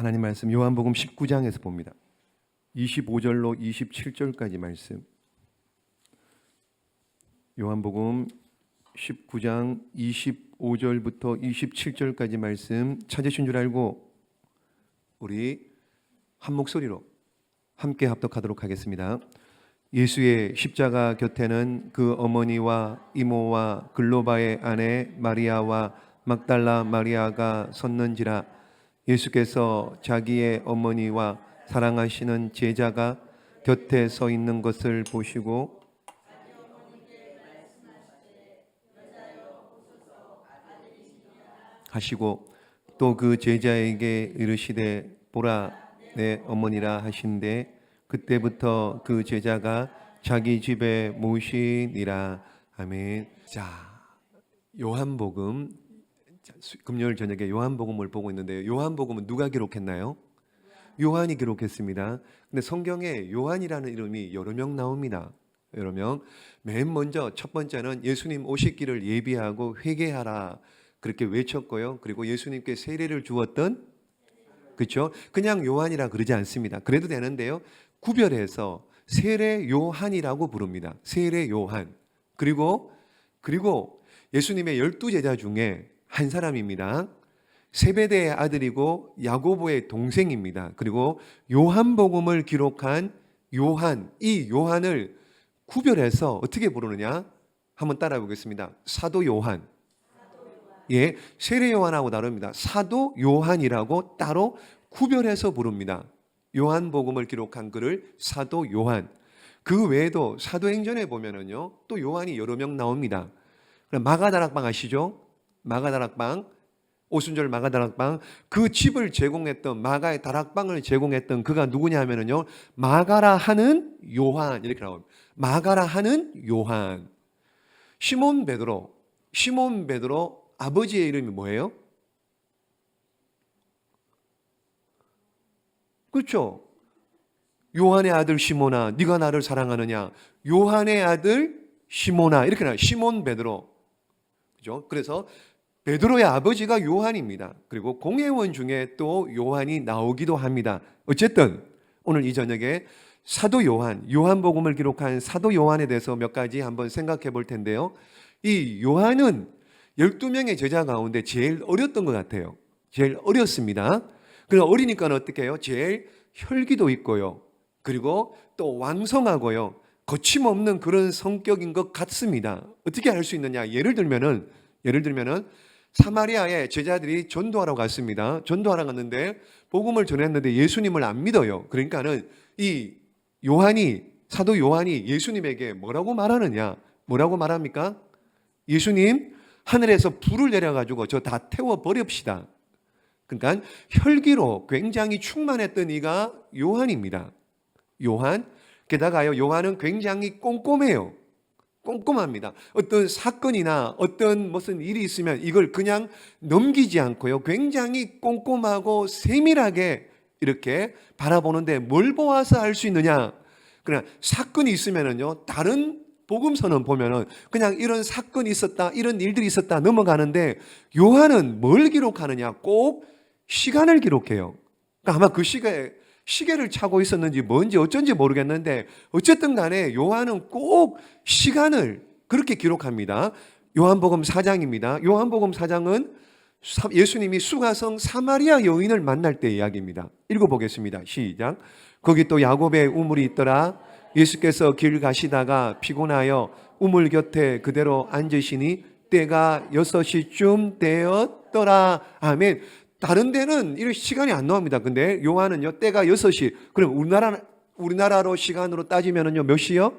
하나님 말씀 요한복음 19장에서 봅니다. 25절로 27절까지 말씀. 요한복음 19장 25절부터 27절까지 말씀 찾으신 줄 알고 우리 한 목소리로 함께 합독하도록 하겠습니다. 예수의 십자가 곁에는 그 어머니와 이모와 글로바의 아내 마리아와 막달라 마리아가 섰는지라. 예수께서 자기의 어머니와 사랑하시는 제자가 곁에 서 있는 것을 보시고 하시고 또 그 제자에게 이르시되 보라 내 어머니라 하신대 그때부터 그 제자가 자기 집에 모시니라. 아멘. 자, 요한복음 금요일 저녁에 요한복음을 보고 있는데요. 요한복음은 누가 기록했나요? 요한이 기록했습니다. 근데 성경에 요한이라는 이름이 여러 명 나옵니다. 여러 명. 맨 먼저 첫 번째는 예수님 오시기를 예비하고 회개하라 그렇게 외쳤고요. 그리고 예수님께 세례를 주었던, 그렇죠? 그냥 요한이라 그러지 않습니다. 그래도 되는데요. 구별해서 세례 요한이라고 부릅니다. 세례 요한. 그리고 예수님의 12제자 중에 한 사람입니다. 세베대의 아들이고 야고보의 동생입니다. 그리고 요한복음을 기록한 요한, 이 요한을 구별해서 어떻게 부르느냐? 한번 따라해 보겠습니다. 사도 요한. 예, 세례 요한하고 다릅니다. 사도 요한이라고 따로 구별해서 부릅니다. 요한복음을 기록한 그를 사도 요한. 그 외에도 사도행전에 보면은요, 또 요한이 여러 명 나옵니다. 마가다락방 아시죠? 마가다락방, 오순절 마가다락방, 그 집을 제공했던, 마가의 다락방을 제공했던 그가 누구냐 하면은요, 마가라 하는 요한, 이렇게 나옵니다. 마가라 하는 요한. 시몬 베드로 아버지의 이름이 뭐예요? 그렇죠? 요한의 아들 시몬아, 네가 나를 사랑하느냐? 요한의 아들 시몬아, 이렇게 나와요. 시몬 베드로. 그죠? 그래서 베드로의 아버지가 요한입니다. 그리고 공회원 중에 또 요한이 나오기도 합니다. 어쨌든 오늘 이 저녁에 사도 요한, 요한복음을 기록한 사도 요한에 대해서 몇 가지 한번 생각해 볼 텐데요. 이 요한은 12명의 제자 가운데 제일 어렸던 것 같아요. 제일 어렸습니다. 그래서 어리니까 어떻게 해요? 제일 혈기도 있고요. 그리고 또 왕성하고요. 거침없는 그런 성격인 것 같습니다. 어떻게 알 수 있느냐? 예를 들면은 사마리아에 제자들이 전도하러 갔습니다. 전도하러 갔는데 복음을 전했는데 예수님을 안 믿어요. 그러니까는 이 요한이, 사도 요한이 예수님에게 뭐라고 말하느냐? 뭐라고 말합니까? 예수님, 하늘에서 불을 내려가지고 저 다 태워버립시다. 그러니까 혈기로 굉장히 충만했던 이가 요한입니다. 요한. 게다가요, 요한은 굉장히 꼼꼼해요. 꼼꼼합니다. 어떤 사건이나 어떤 무슨 일이 있으면 이걸 그냥 넘기지 않고요. 굉장히 꼼꼼하고 세밀하게 이렇게 바라보는데 뭘 보아서 알 수 있느냐? 그냥 사건이 있으면은요, 다른 복음서는 보면은 그냥 이런 사건이 있었다, 이런 일들이 있었다 넘어가는데 요한은 뭘 기록하느냐? 꼭 시간을 기록해요. 그러니까 아마 그 시계를 차고 있었는지 뭔지 어쩐지 모르겠는데 어쨌든 간에 요한은 꼭 시간을 그렇게 기록합니다. 요한복음 4장입니다. 요한복음 4장은 예수님이 수가성 사마리아 여인을 만날 때 이야기입니다. 읽어보겠습니다. 시작. 거기 또 야곱의 우물이 있더라. 예수께서 길 가시다가 피곤하여 우물 곁에 그대로 앉으시니 때가 6시쯤 되었더라. 아멘. 다른 데는 이런 시간이 안 나옵니다. 근데 요한은요, 때가 6시. 그럼 우리나라로 시간으로 따지면은요, 몇 시요?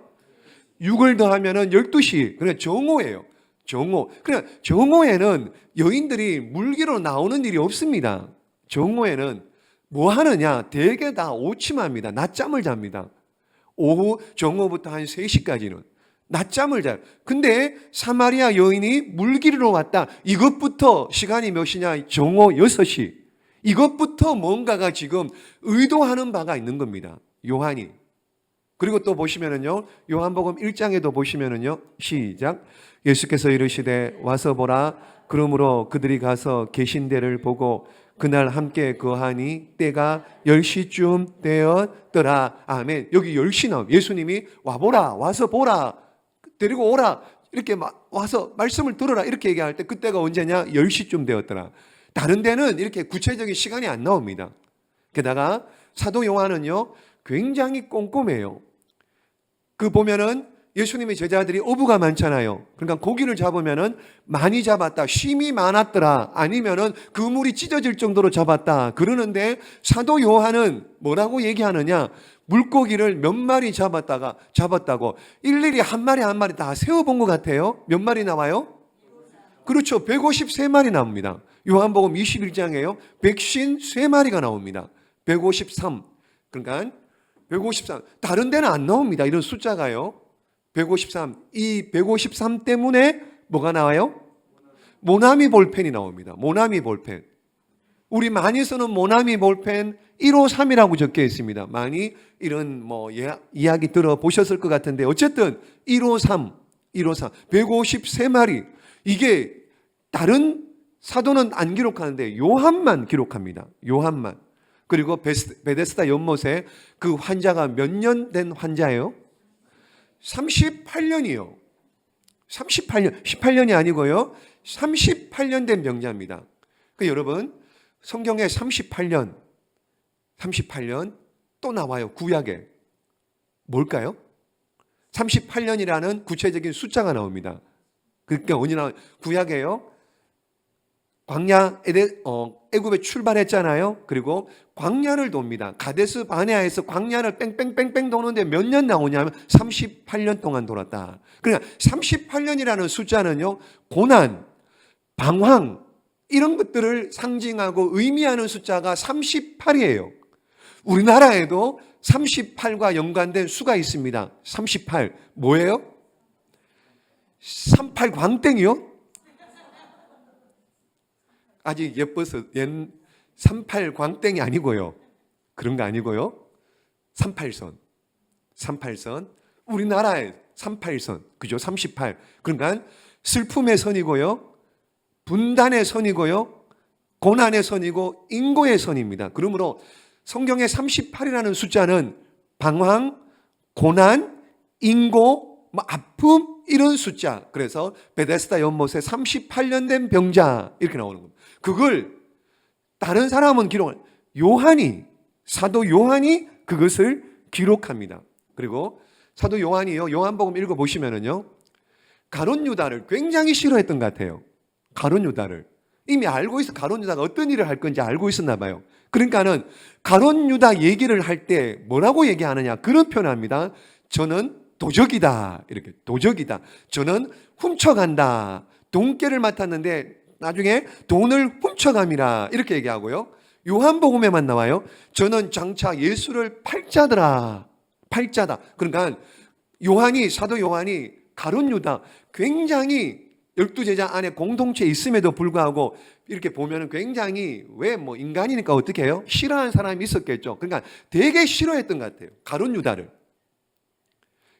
6을 더하면은 12시. 그래, 정오예요. 정오. 그래, 정오에는 여인들이 물기로 나오는 일이 없습니다. 정오에는 뭐 하느냐? 대개 다 오침합니다. 낮잠을 잡니다. 오후 정오부터 한 3시까지는. 낮잠을 자요. 근데 사마리아 여인이 물기르러 왔다. 이것부터 시간이 몇 시냐? 정오 6시. 이것부터 뭔가가 지금 의도하는 바가 있는 겁니다. 요한이. 그리고 또 보시면은요, 요한복음 1장에도 보시면은요, 시작. 예수께서 이르시되 와서 보라. 그러므로 그들이 가서 계신 데를 보고 그날 함께 거하니 때가 10시쯤 되었더라. 아멘. 여기 10시 나와요. 예수님이 와보라, 와서 보라, 데리고 오라, 이렇게 와서 말씀을 들어라 이렇게 얘기할 때 그때가 언제냐? 10시쯤 되었더라. 다른 데는 이렇게 구체적인 시간이 안 나옵니다. 게다가 사도 요한은요 굉장히 꼼꼼해요. 그 보면은 예수님의 제자들이 어부가 많잖아요. 그러니까 고기를 잡으면은 많이 잡았다, 쉼이 많았더라, 아니면은 그물이 찢어질 정도로 잡았다 그러는데 사도 요한은 뭐라고 얘기하느냐? 물고기를 몇 마리 잡았다고 일일이 한 마리 한 마리 다 세어본 것 같아요. 몇 마리 나와요? 그렇죠. 153마리 나옵니다. 요한복음 21장에요 153마리가 나옵니다. 153. 그러니까 153. 다른 데는 안 나옵니다. 이런 숫자가요. 153. 이 153 때문에 뭐가 나와요? 모나미 볼펜이 나옵니다. 모나미 볼펜. 우리 많이 쓰는 모나미 볼펜 153이라고 적혀 있습니다. 많이 이런 이야기 들어보셨을 것 같은데 어쨌든 153, 153마리. 이게 다른 사도는 안 기록하는데 요한만 기록합니다. 요한만. 그리고 베데스다 연못에 그 환자가 몇 년 된 환자예요? 38년이요. 38년, 18년이 아니고요. 38년 된 병자입니다. 여러분, 성경에 38년 또 나와요. 구약에. 뭘까요? 38년이라는 구체적인 숫자가 나옵니다. 그러니까 어디 나와요? 구약에요. 광야 애굽에 출발했잖아요. 그리고 광야를 돕니다. 가데스 바네아에서 광야를 뺑뺑뺑뺑 도는데 몇 년 나오냐면 38년 동안 돌았다. 그러니까 38년이라는 숫자는요 고난, 방황 이런 것들을 상징하고 의미하는 숫자가 38이에요. 우리나라에도 38과 연관된 수가 있습니다. 38 뭐예요? 38 광땡이요? 아직 예뻐서 38 광땡이 아니고요. 그런 거 아니고요. 38선. 우리나라의 38선. 그죠? 38. 그러니까 슬픔의 선이고요. 분단의 선이고요. 고난의 선이고 인고의 선입니다. 그러므로 성경의 38이라는 숫자는 방황, 고난, 인고, 아픔 이런 숫자. 그래서 베데스다 연못에 38년 된 병자 이렇게 나오는 겁니다. 그걸 다른 사람은 사도 요한이 그것을 기록합니다. 그리고 사도 요한이요, 요한복음 읽어보시면은요, 가룟 유다를 굉장히 싫어했던 것 같아요. 가룟 유다를. 이미 알고 있어. 가룟 유다가 어떤 일을 할 건지 알고 있었나 봐요. 그러니까는 가룟 유다 얘기를 할 때 뭐라고 얘기하느냐? 그런 표현을 합니다. 저는 도적이다. 이렇게 도적이다. 저는 훔쳐간다. 돈깨를 맡았는데 나중에 돈을 훔쳐감이라 이렇게 얘기하고요. 요한복음에만 나와요. 저는 장차 예수를 팔자더라. 팔자다. 그러니까 사도 요한이 가룟 유다 굉장히 12제자 안에 공동체에 있음에도 불구하고 이렇게 보면 굉장히 인간이니까 어떻게 해요? 싫어하는 사람이 있었겠죠. 그러니까 되게 싫어했던 것 같아요. 가룟 유다를.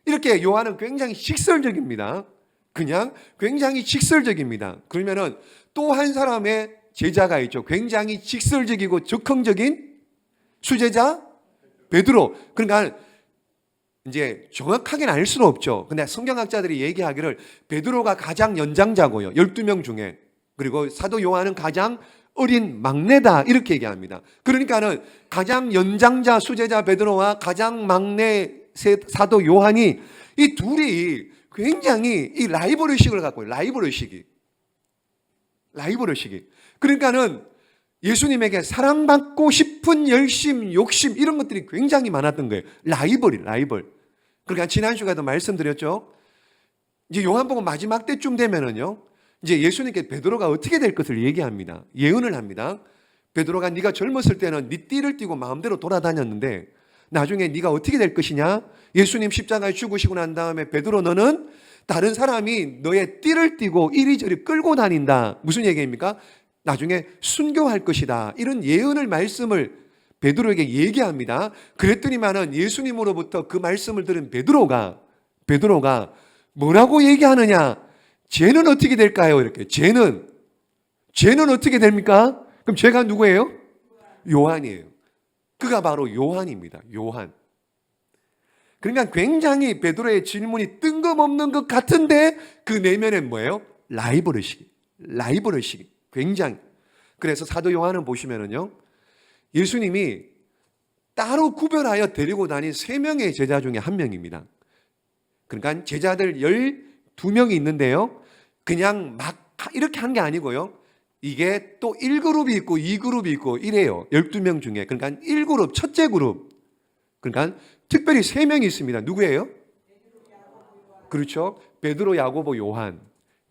이렇게 요한은 굉장히 직설적입니다. 그냥 굉장히 직설적입니다. 그러면은 또 한 사람의 제자가 있죠. 굉장히 직설적이고 적극적인 수제자 베드로. 그러니까 이제 정확하게는 알 수는 없죠. 근데 성경학자들이 얘기하기를 베드로가 가장 연장자고요. 12명 중에. 그리고 사도 요한은 가장 어린 막내다 이렇게 얘기합니다. 그러니까는 가장 연장자 수제자 베드로와 가장 막내 사도 요한이 이 둘이 굉장히 이 라이벌 의식을 갖고 있어요. 라이벌 의식이. 그러니까는 예수님에게 사랑받고 싶은 열심, 욕심 이런 것들이 굉장히 많았던 거예요. 라이벌. 그러니까 지난 시간에도 말씀드렸죠. 이제 요한복음 마지막 때쯤 되면은요, 이제 예수님께 베드로가 어떻게 될 것을 얘기합니다. 예언을 합니다. 베드로가 네가 젊었을 때는 네 띠를 띠고 마음대로 돌아다녔는데 나중에 네가 어떻게 될 것이냐? 예수님 십자가에 죽으시고 난 다음에 베드로 너는 다른 사람이 너의 띠를 띠고 이리저리 끌고 다닌다. 무슨 얘기입니까? 나중에 순교할 것이다. 이런 예언을 말씀을 베드로에게 얘기합니다. 그랬더니만은 예수님으로부터 그 말씀을 들은 베드로가 뭐라고 얘기하느냐? 쟤는 어떻게 될까요? 이렇게 쟤는 어떻게 됩니까? 그럼 쟤가 누구예요? 요한이에요. 그가 바로 요한입니다. 요한. 그러니까 굉장히 베드로의 질문이 뜬금없는 것 같은데 그 내면엔 뭐예요? 라이벌의식. 굉장히. 그래서 사도 요한은 보시면은요, 예수님이 따로 구별하여 데리고 다닌 3명의 제자 중에 한 명입니다. 그러니까 제자들 12명이 있는데요, 그냥 막 이렇게 한 게 아니고요, 이게 또 1그룹이 있고 2그룹이 있고 이래요. 12명 중에. 그러니까 1그룹, 첫째 그룹. 그러니까 특별히 3명이 있습니다. 누구예요? 그렇죠. 베드로, 야고보, 요한.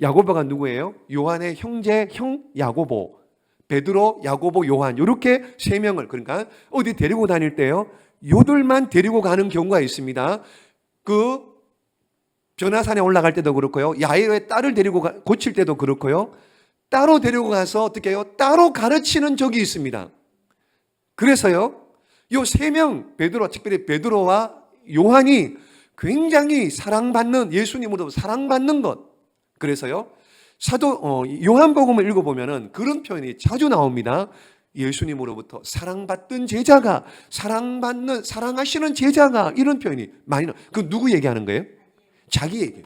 야고보가 누구예요? 요한의 형제 형 야고보. 베드로, 야고보, 요한. 이렇게 3명을, 그러니까 어디 데리고 다닐 때요, 요들만 데리고 가는 경우가 있습니다. 그 변화산에 올라갈 때도 그렇고요, 야이로의 딸을 데리고 고칠 때도 그렇고요, 따로 데리고 가서 어떻게 해요? 따로 가르치는 적이 있습니다. 그래서요, 요 3명, 베드로, 특별히 베드로와 요한이 굉장히 사랑받는, 예수님으로부터 사랑받는 것. 그래서요, 요한복음을 읽어보면은 그런 표현이 자주 나옵니다. 예수님으로부터 사랑받던 제자가, 사랑하시는 제자가, 이런 표현이 많이 나와요. 그 누구 얘기하는 거예요? 자기 얘기.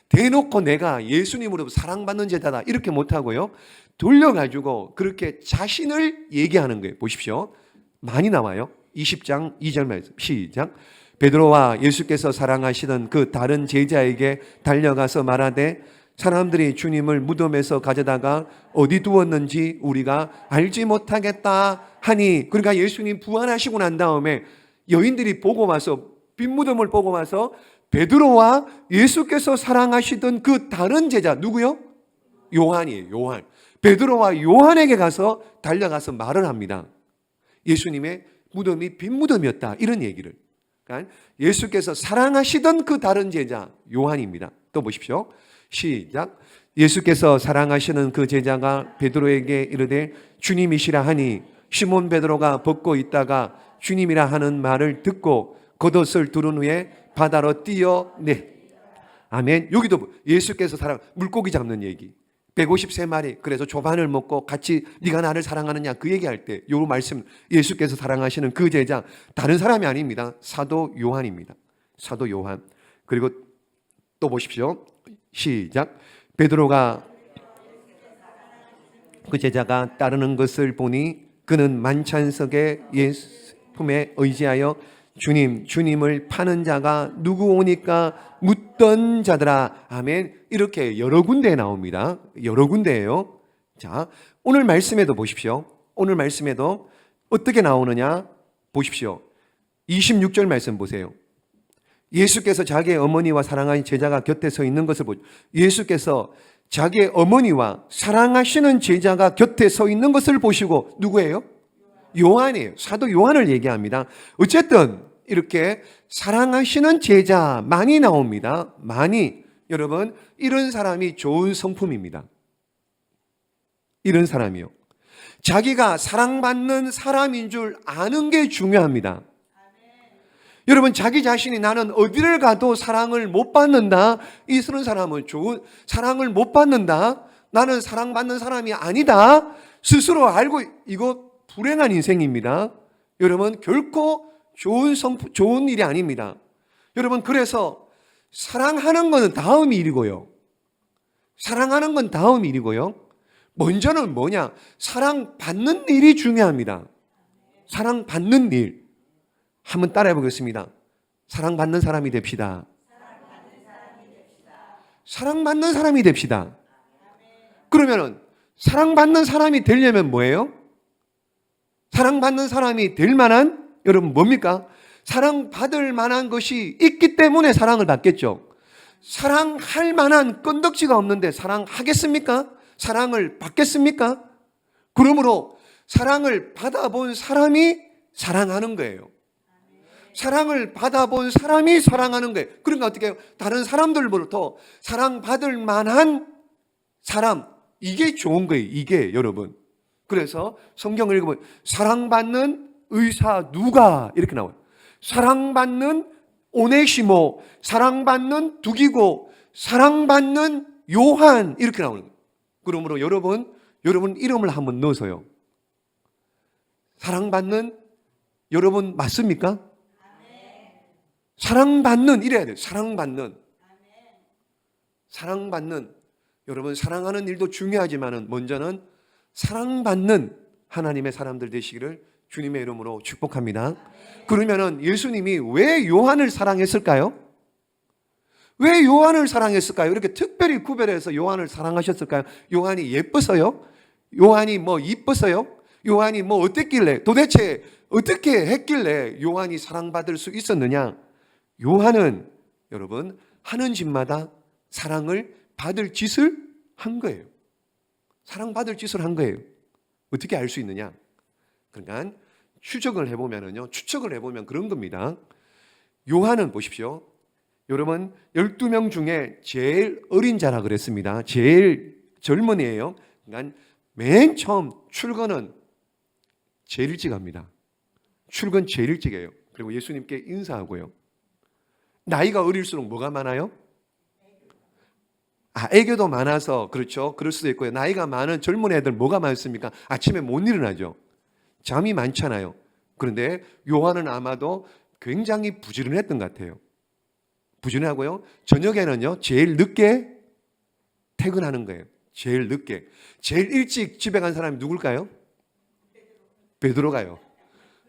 대놓고 내가 예수님으로부터 사랑받는 제자다 이렇게 못하고요, 돌려가지고 그렇게 자신을 얘기하는 거예요. 보십시오. 많이 나와요. 20장 2절 말씀 시작. 베드로와 예수께서 사랑하시던 그 다른 제자에게 달려가서 말하되 사람들이 주님을 무덤에서 가져다가 어디 두었는지 우리가 알지 못하겠다 하니, 그러니까 예수님 부활하시고 난 다음에 여인들이 보고 와서, 빈 무덤을 보고 와서 베드로와 예수께서 사랑하시던 그 다른 제자 누구요? 요한이에요. 요한. 베드로와 요한에게 가서 달려가서 말을 합니다. 예수님의 무덤이 빈 무덤이었다, 이런 얘기를. 그러니까 예수께서 사랑하시던 그 다른 제자 요한입니다. 또 보십시오. 시작. 예수께서 사랑하시는 그 제자가 베드로에게 이르되 주님이시라 하니 시몬 베드로가 벗고 있다가 주님이라 하는 말을 듣고 겉옷을 두른 후에 바다로 뛰어내. 아멘. 여기도 예수께서 물고기 잡는 얘기, 153마리, 그래서 조반을 먹고 같이 네가 나를 사랑하느냐 그 얘기할 때 요 말씀, 예수께서 사랑하시는 그 제자 다른 사람이 아닙니다. 사도 요한입니다. 사도 요한. 그리고 또 보십시오. 시작. 베드로가 그 제자가 따르는 것을 보니 그는 만찬석에 예수 품에 의지하여 주님을 파는 자가 누구 오니까 묻던 자들아. 아멘. 이렇게 여러 군데에 나옵니다. 여러 군데예요. 자, 오늘 말씀에도 보십시오. 오늘 말씀에도 어떻게 나오느냐 보십시오. 26절 말씀 보세요. 예수께서 자기의 어머니와 사랑하는 제자가 곁에 서 있는 것을 보죠. 예수께서 자기의 어머니와 사랑하시는 제자가 곁에 서 있는 것을 보시고, 누구예요? 요한이에요. 사도 요한을 얘기합니다. 어쨌든 이렇게 사랑하시는 제자 많이 나옵니다. 많이. 여러분, 이런 사람이 좋은 성품입니다. 이런 사람이요. 자기가 사랑받는 사람인 줄 아는 게 중요합니다. 여러분, 자기 자신이 나는 어디를 가도 사랑을 못 받는다, 이런 사람은 사랑을 못 받는다, 나는 사랑받는 사람이 아니다 스스로 알고, 이거 불행한 인생입니다. 여러분, 결코 좋은 일이 아닙니다. 여러분, 그래서 사랑하는 건 다음 일이고요. 사랑하는 건 다음 일이고요. 먼저는 뭐냐? 사랑받는 일이 중요합니다. 사랑받는 일. 한번 따라해 보겠습니다. 사랑받는 사람이 됩시다. 사랑받는 사람이 됩시다. 그러면은 사랑받는 사람이 되려면 뭐예요? 사랑받는 사람이 될 만한, 여러분 뭡니까? 사랑받을 만한 것이 있기 때문에 사랑을 받겠죠. 사랑할 만한 건덕지가 없는데 사랑하겠습니까? 사랑을 받겠습니까? 그러므로 사랑을 받아본 사람이 사랑하는 거예요. 사랑을 받아본 사람이 사랑하는 거예요. 그러니까 어떻게 해요? 다른 사람들로부터 사랑받을 만한 사람, 이게 좋은 거예요. 이게 여러분. 그래서 성경을 읽어보면 사랑받는 의사 누가 이렇게 나와요. 사랑받는 오네시모, 사랑받는 두기고, 사랑받는 요한 이렇게 나오는 거예요. 그러므로 여러분 이름을 한번 넣어서요. 사랑받는 여러분 맞습니까? 사랑받는 이래야 돼요. 사랑받는 여러분 사랑하는 일도 중요하지만은 먼저는 사랑받는 하나님의 사람들 되시기를 주님의 이름으로 축복합니다. 그러면은 예수님이 왜 요한을 사랑했을까요? 왜 요한을 사랑했을까요? 이렇게 특별히 구별해서 요한을 사랑하셨을까요? 요한이 예뻐서요? 요한이 뭐 이뻐서요? 요한이 뭐 어땠길래 도대체 어떻게 했길래 요한이 사랑받을 수 있었느냐? 요한은 여러분 하는 짓마다 사랑을 받을 짓을 한 거예요. 사랑받을 짓을 한 거예요. 어떻게 알 수 있느냐? 그러니까 추측을 해보면 그런 겁니다. 요한은 보십시오. 여러분 12명 중에 제일 어린 자라 그랬습니다. 제일 젊은 애예요. 그러니까 맨 처음 출근은 제일 일찍 합니다. 출근 제일 일찍 해요. 그리고 예수님께 인사하고요. 나이가 어릴수록 뭐가 많아요? 애교도 많아서 그렇죠. 그럴 수도 있고요. 나이가 많은 젊은 애들 뭐가 많습니까? 아침에 못 일어나죠. 잠이 많잖아요. 그런데 요한은 아마도 굉장히 부지런했던 것 같아요. 부지런하고요. 저녁에는요. 제일 늦게 퇴근하는 거예요. 제일 늦게. 제일 일찍 집에 간 사람이 누굴까요? 베드로가요.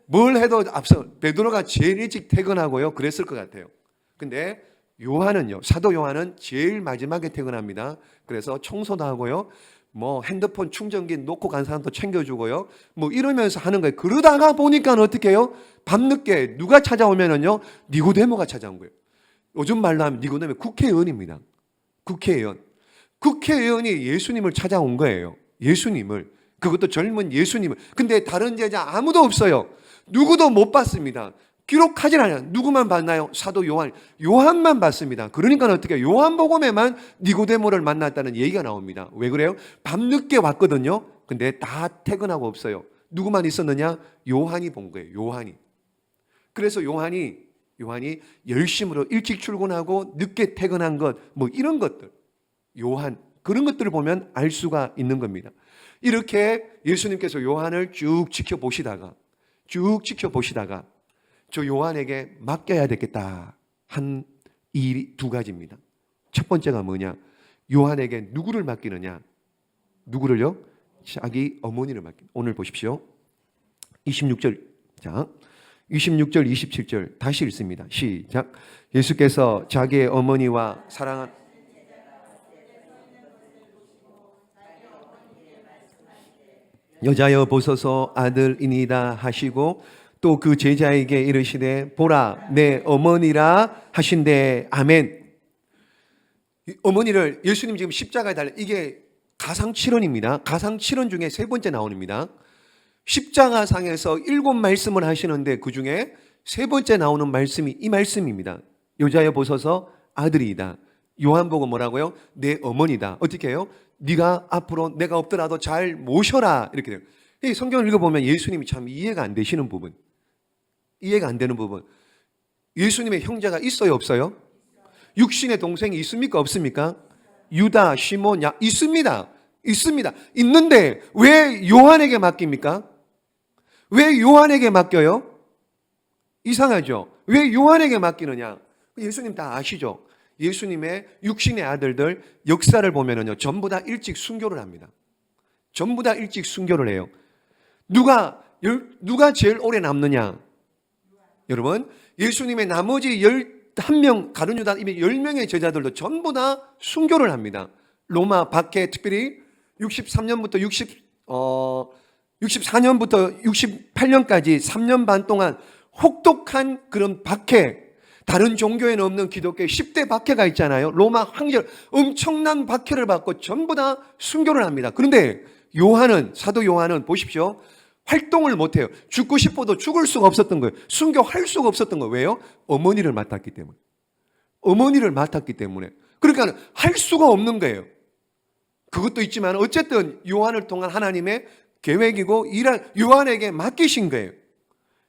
뭘 해도 앞서 베드로가 제일 일찍 퇴근하고요. 그랬을 것 같아요. 근데 요한은요. 사도 요한은 제일 마지막에 퇴근합니다. 그래서 청소도 하고요. 뭐 핸드폰 충전기 놓고 간 사람도 챙겨주고요. 뭐 이러면서 하는 거예요. 그러다가 보니까 어떻게 해요? 밤늦게 누가 찾아오면은요. 니고데모가 찾아온 거예요. 요즘 말로 하면 니고데모 국회의원입니다. 국회의원이 예수님을 찾아온 거예요. 예수님을. 그것도 젊은 예수님을. 근데 다른 제자 아무도 없어요. 누구도 못 봤습니다. 기록하진 않아요. 누구만 봤나요? 사도 요한만 봤습니다. 그러니까 어떻게 요한복음에만 니고데모를 만났다는 얘기가 나옵니다. 왜 그래요? 밤늦게 왔거든요. 근데 다 퇴근하고 없어요. 누구만 있었느냐? 요한이 본 거예요. 요한이. 그래서 요한이 열심으로 일찍 출근하고 늦게 퇴근한 것, 뭐 이런 것들. 요한 그런 것들을 보면 알 수가 있는 겁니다. 이렇게 예수님께서 요한을 쭉 지켜보시다가 저 요한에게 맡겨야 되겠다 한 일이 두 가지입니다. 첫 번째가 뭐냐? 요한에게 누구를 맡기느냐? 누구를요? 자기 어머니를 맡깁니다. 오늘 보십시오. 26절, 27절 다시 읽습니다. 시작. 예수께서 자기의 어머니와 사랑한 여자여 보소서 아들이니다 하시고 또 그 제자에게 이르시되 보라 내 어머니라 하신대. 아멘. 어머니를 예수님 지금 십자가에 달려 이게 가상칠언입니다. 가상칠언 중에 세 번째 나옵니다. 십자가상에서 7말씀을 하시는데 그 중에 세 번째 나오는 말씀이 이 말씀입니다. 여자여 보소서 아들이다. 요한복음 뭐라고요? 내 어머니다. 어떻게 해요? 네가 앞으로 내가 없더라도 잘 모셔라 이렇게 돼요. 이 성경을 읽어보면 예수님이 참 이해가 안 되시는 부분, 이해가 안 되는 부분. 예수님의 형제가 있어요, 없어요? 육신의 동생이 있습니까, 없습니까? 유다, 시몬, 있습니다. 있는데 왜 요한에게 맡깁니까? 왜 요한에게 맡겨요? 이상하죠? 왜 요한에게 맡기느냐? 예수님 다 아시죠? 예수님의 육신의 아들들 역사를 보면은요, 전부 다 일찍 순교를 합니다. 전부 다 일찍 순교를 해요. 누가 제일 오래 남느냐? 여러분, 예수님의 나머지 11명, 가룟 유다 10명의 제자들도 전부 다 순교를 합니다. 로마 박해, 특별히 63년부터 64년부터 68년까지 3년 반 동안 혹독한 그런 박해, 다른 종교에는 없는 기독교의 10대 박해가 있잖아요. 로마 황제 엄청난 박해를 받고 전부 다 순교를 합니다. 그런데 사도 요한은 보십시오. 활동을 못해요. 죽고 싶어도 죽을 수가 없었던 거예요. 순교할 수가 없었던 거예요. 왜요? 어머니를 맡았기 때문에. 그러니까 할 수가 없는 거예요. 그것도 있지만 어쨌든 요한을 통한 하나님의 계획이고 요한에게 맡기신 거예요.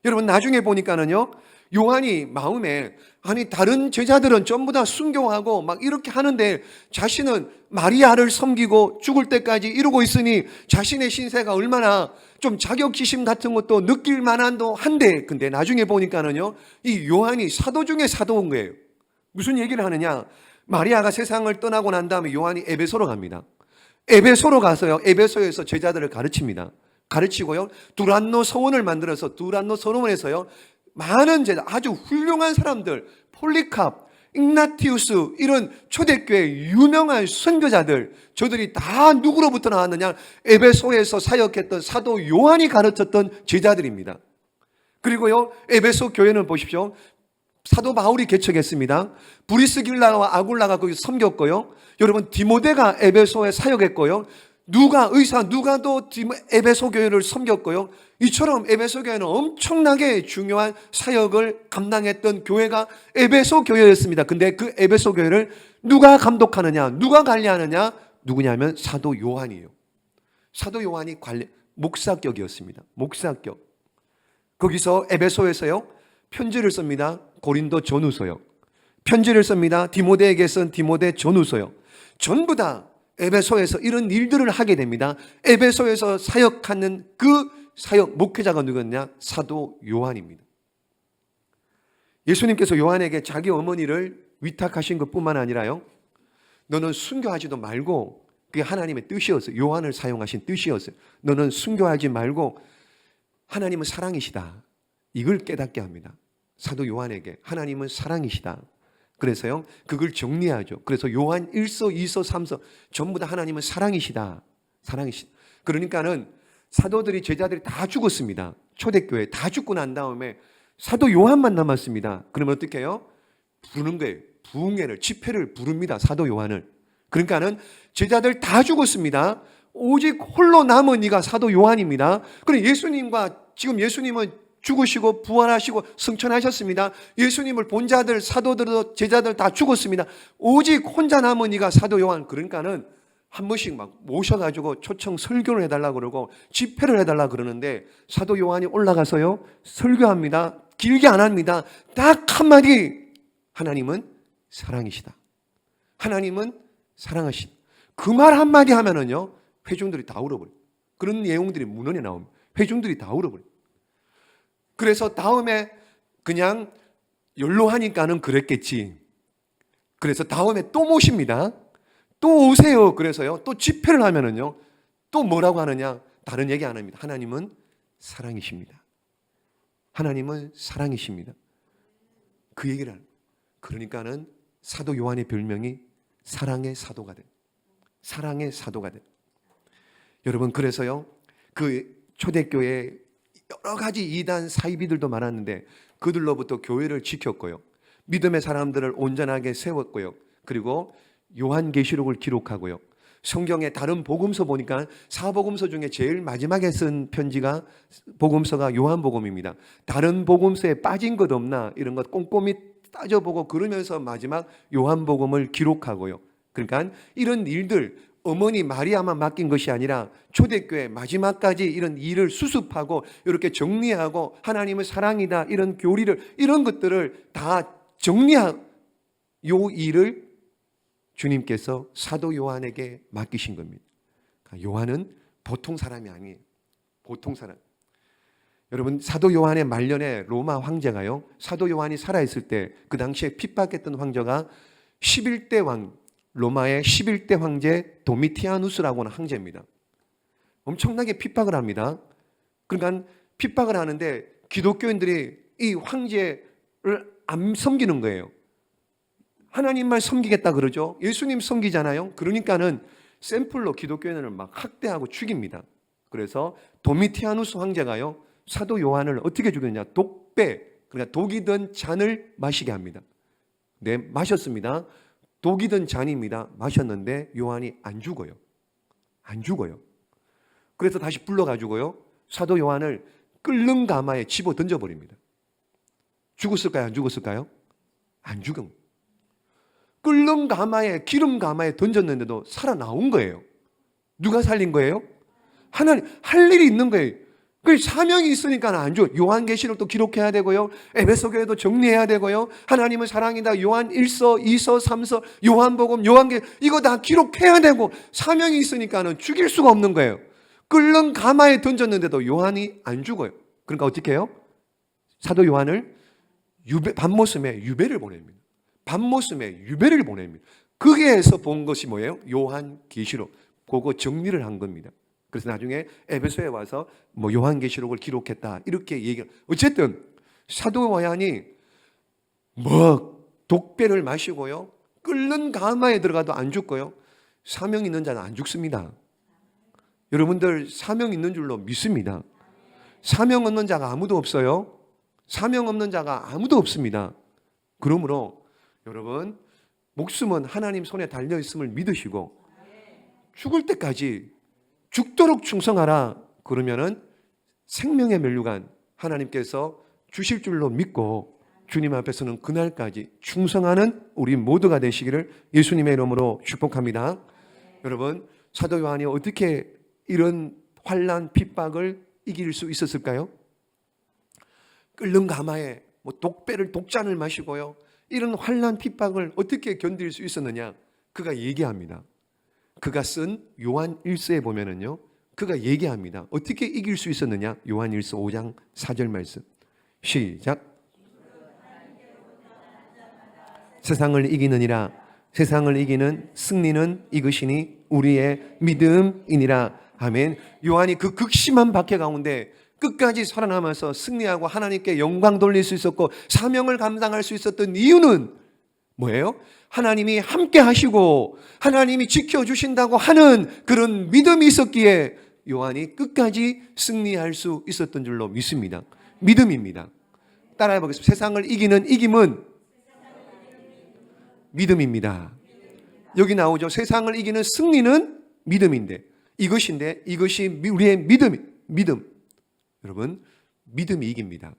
여러분 나중에 보니까는요. 요한이 마음에 아니 다른 제자들은 전부 다 순교하고 막 이렇게 하는데 자신은 마리아를 섬기고 죽을 때까지 이루고 있으니 자신의 신세가 얼마나 좀 자격지심 같은 것도 느낄 만한도 한데, 근데 나중에 보니까는요, 이 요한이 사도 중에 사도인 거예요. 무슨 얘기를 하느냐, 마리아가 세상을 떠나고 난 다음에 요한이 에베소로 갑니다. 에베소로 가서요, 에베소에서 제자들을 가르칩니다. 가르치고요, 두란노 서원을 만들어서 두란노 서원에서요, 많은 제자, 아주 훌륭한 사람들, 폴리캅, igna티우스, 이런 초대교회 유명한 선교자들, 저들이 다 누구로부터 나왔느냐, 에베소에서 사역했던 사도 요한이 가르쳤던 제자들입니다. 그리고요, 에베소 교회는 보십시오, 사도 바울이 개척했습니다. 브리스길라와 아굴라가 거기 섬겼고요, 여러분 디모데가 에베소에 사역했고요, 누가도 에베소 교회를 섬겼고요. 이처럼 에베소 교회는 엄청나게 중요한 사역을 감당했던 교회가 에베소 교회였습니다. 근데 그 에베소 교회를 누가 감독하느냐, 누가 관리하느냐, 누구냐면 사도 요한이에요. 사도 요한이 목사격이었습니다. 목사격. 거기서 에베소에서요, 편지를 씁니다. 고린도 전후서요. 편지를 씁니다. 디모데에게 쓴 디모데 전후서요. 전부 다 에베소에서 이런 일들을 하게 됩니다. 에베소에서 사역하는 그 사역 목회자가 누구였냐? 사도 요한입니다. 예수님께서 요한에게 자기 어머니를 위탁하신 것뿐만 아니라요, 너는 순교하지도 말고, 그게 하나님의 뜻이었어요. 요한을 사용하신 뜻이었어요. 너는 순교하지 말고 하나님은 사랑이시다, 이걸 깨닫게 합니다. 사도 요한에게 하나님은 사랑이시다. 그래서요, 그걸 정리하죠. 그래서 요한 1서, 2서, 3서 전부 다 하나님은 사랑이시다. 사랑이시다. 그러니까는 사도들이, 제자들이 다 죽었습니다. 초대교회 다 죽고 난 다음에 사도 요한만 남았습니다. 그러면 어떻게 해요? 부르는 거예요. 부흥회를, 집회를 부릅니다. 사도 요한을. 그러니까는 제자들 다 죽었습니다. 오직 홀로 남은 이가 사도 요한입니다. 그럼 예수님과, 지금 예수님은 죽으시고 부활하시고 승천하셨습니다. 예수님을 본 자들, 사도들, 제자들 다 죽었습니다. 오직 혼자 남은 이가 사도 요한. 그러니까는 한 번씩 막 모셔가지고 초청 설교를 해달라고 그러고 집회를 해달라고 그러는데, 사도 요한이 올라가서요, 설교합니다. 길게 안 합니다. 딱 한마디, 하나님은 사랑이시다. 하나님은 사랑하시다. 그 말 한마디 하면은요, 회중들이 다 울어버려요. 그런 내용들이 문헌에 나옵니다. 회중들이 다 울어버려요. 그래서 다음에 그냥 연로하니까는 그랬겠지. 그래서 다음에 또 모십니다. 또 오세요. 그래서요, 또 집회를 하면은요, 또 뭐라고 하느냐? 다른 얘기 안 합니다. 하나님은 사랑이십니다. 하나님은 사랑이십니다. 그 얘기를 하는. 그러니까는 사도 요한의 별명이 사랑의 사도가 돼. 사랑의 사도가 돼. 여러분, 그래서요, 그 초대교회 여러 가지 이단 사이비들도 많았는데 그들로부터 교회를 지켰고요, 믿음의 사람들을 온전하게 세웠고요, 그리고 요한계시록을 기록하고요, 성경의 다른 복음서 보니까 사복음서 중에 제일 마지막에 쓴 편지가, 복음서가 요한복음입니다. 다른 복음서에 빠진 것 없나 이런 것 꼼꼼히 따져보고 그러면서 마지막 요한복음을 기록하고요. 그러니까 이런 일들, 어머니 마리아만 맡긴 것이 아니라 초대교회 마지막까지 이런 일을 수습하고 이렇게 정리하고 하나님의 사랑이다, 이런 교리를, 이런 것들을 다 정리한 요 일을 주님께서 사도 요한에게 맡기신 겁니다. 요한은 보통 사람이 아니에요. 보통 사람. 여러분, 사도 요한의 말년에 로마 황제가요, 사도 요한이 살아있을 때 그 당시에 핍박했던 황제가 11대 왕, 로마의 11대 황제 도미티아누스라고 하는 황제입니다. 엄청나게 핍박을 합니다. 그러니까 핍박을 하는데 기독교인들이 이 황제를 안 섬기는 거예요. 하나님만 섬기겠다 그러죠. 예수님 섬기잖아요. 그러니까는 샘플로 기독교인을 막 학대하고 죽입니다. 그래서 도미티아누스 황제가요, 사도 요한을 어떻게 죽였냐? 독배, 그러니까 독이 든 잔을 마시게 합니다. 네, 마셨습니다. 독이 든 잔입니다. 마셨는데 요한이 안 죽어요. 안 죽어요. 그래서 다시 불러가지고요, 사도 요한을 끓는 가마에 집어 던져버립니다. 죽었을까요? 안 죽었을까요? 안 죽은. 끓는 가마에, 기름 가마에 던졌는데도 살아나온 거예요. 누가 살린 거예요? 하나님, 할 일이 있는 거예요. 그 사명이 있으니까 안 줘. 요한계시록도 기록해야 되고요. 에베소교회도 정리해야 되고요. 하나님은 사랑이다. 요한 1서, 2서, 3서, 요한복음, 이거 다 기록해야 되고 사명이 있으니까는 죽일 수가 없는 거예요. 끓는 가마에 던졌는데도 요한이 안 죽어요. 그러니까 어떻게 해요? 사도 요한을 밤모섬에 유배를 보냅니다. 밤모섬에 유배를 보냅니다. 거기에서 본 것이 뭐예요? 요한계시록. 그거 정리를 한 겁니다. 그래서 나중에 에베소에 와서 뭐 요한계시록을 기록했다 이렇게 얘기를. 어쨌든 사도 요한이 뭐 독배를 마시고요, 끓는 가마에 들어가도 안 죽고요, 사명 있는 자는 안 죽습니다. 여러분들 사명 있는 줄로 믿습니다. 사명 없는 자가 아무도 없어요. 사명 없는 자가 아무도 없습니다. 그러므로 여러분 목숨은 하나님 손에 달려 있음을 믿으시고 죽을 때까지 죽도록 충성하라. 그러면은 생명의 면류관 하나님께서 주실 줄로 믿고 주님 앞에서는 그날까지 충성하는 우리 모두가 되시기를 예수님의 이름으로 축복합니다. 여러분 사도 요한이 어떻게 이런 환난 핍박을 이길 수 있었을까요? 끓는 가마에 뭐 독잔을 마시고요, 이런 환난 핍박을 어떻게 견딜 수 있었느냐? 그가 얘기합니다. 그가 쓴 요한 1서에 보면은요, 그가 얘기합니다. 어떻게 이길 수 있었느냐? 요한 1서 5장 4절 말씀. 시작. 세상을 이기느니라. 세상을 이기는 승리는 이것이니 우리의 믿음이니라. 아멘. 요한이 그 극심한 박해 가운데 끝까지 살아남아서 승리하고 하나님께 영광 돌릴 수 있었고 사명을 감당할 수 있었던 이유는 뭐예요? 하나님이 함께 하시고 하나님이 지켜주신다고 하는 그런 믿음이 있었기에 요한이 끝까지 승리할 수 있었던 줄로 믿습니다. 믿음입니다. 따라해 보겠습니다. 세상을 이기는 이김은 믿음입니다. 여기 나오죠. 세상을 이기는 승리는 믿음인데, 이것이 우리의 믿음. 여러분, 믿음이 이깁니다.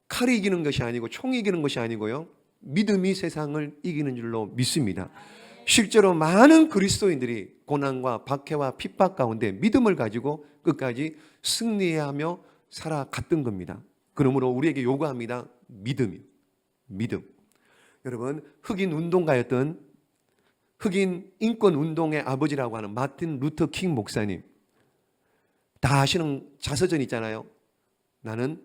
칼이 이기는 것이 아니고 총이 이기는 것이 아니고요, 믿음이 세상을 이기는 줄로 믿습니다. 실제로 많은 그리스도인들이 고난과 박해와 핍박 가운데 믿음을 가지고 끝까지 승리하며 살아갔던 겁니다. 그러므로 우리에게 요구합니다. 믿음. 여러분, 흑인 운동가였던 흑인 인권 운동의 아버지라고 하는 마틴 루터 킹 목사님, 다 아시는 자서전 있잖아요. 나는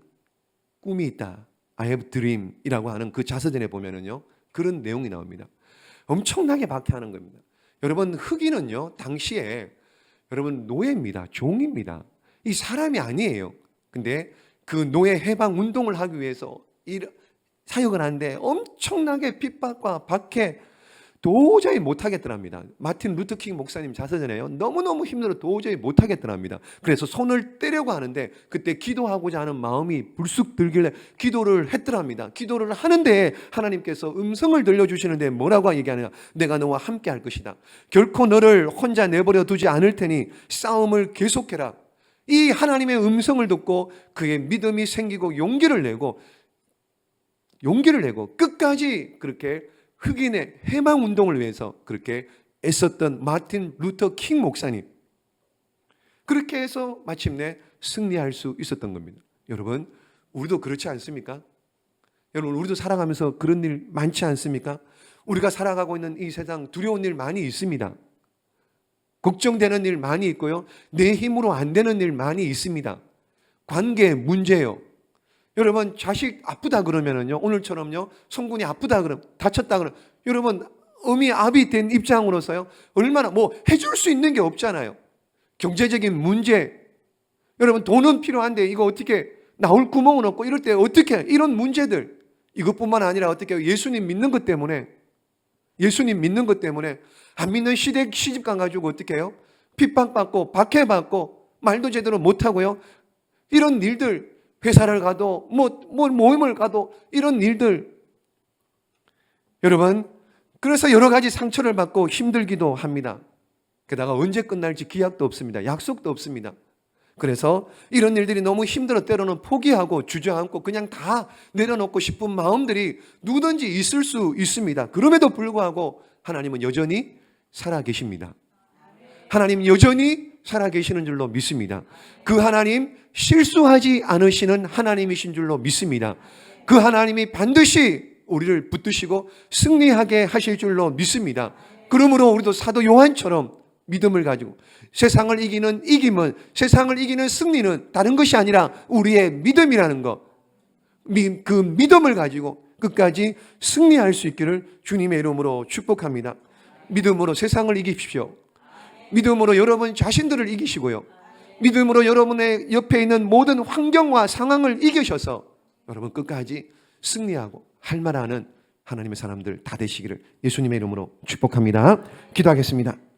꿈이 있다. I have dream 이라고 하는 그 자서전에 보면은요, 그런 내용이 나옵니다. 엄청나게 박해하는 겁니다. 여러분, 흑인은요, 당시에 여러분 노예입니다. 종입니다. 이 사람이 아니에요. 근데 그 노예 해방 운동을 하기 위해서 사역을 하는데 엄청나게 핍박과 박해 도저히 못하겠더랍니다. 마틴 루터킹 목사님 자서전에요, 너무너무 힘들어 도저히 못하겠더랍니다. 그래서 손을 떼려고 하는데 그때 기도하고자 하는 마음이 불쑥 들길래 기도를 했더랍니다. 기도를 하는데 하나님께서 음성을 들려주시는데 뭐라고 얘기하느냐? 내가 너와 함께 할 것이다. 결코 너를 혼자 내버려 두지 않을 테니 싸움을 계속해라. 이 하나님의 음성을 듣고 그의 믿음이 생기고 용기를 내고 끝까지 그렇게 흑인의 해방 운동을 위해서 그렇게 애썼던 마틴 루터 킹 목사님, 그렇게 해서 마침내 승리할 수 있었던 겁니다. 여러분, 우리도 그렇지 않습니까? 여러분, 우리도 살아가면서 그런 일 많지 않습니까? 우리가 살아가고 있는 이 세상 두려운 일 많이 있습니다. 걱정되는 일 많이 있고요, 내 힘으로 안 되는 일 많이 있습니다. 관계 문제요. 여러분, 자식 아프다 그러면은요, 오늘처럼요, 성군이 아프다 그러면, 다쳤다 그러면, 여러분, 어미 아비 된 입장으로서요, 얼마나 뭐 해줄 수 있는 게 없잖아요. 경제적인 문제, 여러분, 돈은 필요한데 이거 어떻게 나올 구멍은 없고 이럴 때 어떻게, 이런 문제들, 이것뿐만 아니라 어떻게 예수님 믿는 것 때문에 안 믿는 시집간 가지고 어떻게 해요? 핍박받고 박해받고 말도 제대로 못하고요, 이런 일들, 회사를 가도 모임을 가도 이런 일들, 여러분, 그래서 여러 가지 상처를 받고 힘들기도 합니다. 게다가 언제 끝날지 기약도 없습니다. 약속도 없습니다. 그래서 이런 일들이 너무 힘들어 때로는 포기하고 주저앉고 그냥 다 내려놓고 싶은 마음들이 누구든지 있을 수 있습니다. 그럼에도 불구하고 하나님은 여전히 살아계십니다. 하나님 여전히 살아계시는 줄로 믿습니다. 그 하나님 실수하지 않으시는 하나님이신 줄로 믿습니다. 그 하나님이 반드시 우리를 붙드시고 승리하게 하실 줄로 믿습니다. 그러므로 우리도 사도 요한처럼 믿음을 가지고 세상을 이기는 이김은, 세상을 이기는 승리는 다른 것이 아니라 우리의 믿음이라는 것, 그 믿음을 가지고 끝까지 승리할 수 있기를 주님의 이름으로 축복합니다. 믿음으로 세상을 이기십시오. 믿음으로 여러분 자신들을 이기시고요, 믿음으로 여러분의 옆에 있는 모든 환경과 상황을 이기셔서 여러분 끝까지 승리하고 할 만하는 하나님의 사람들 다 되시기를 예수님의 이름으로 축복합니다. 기도하겠습니다.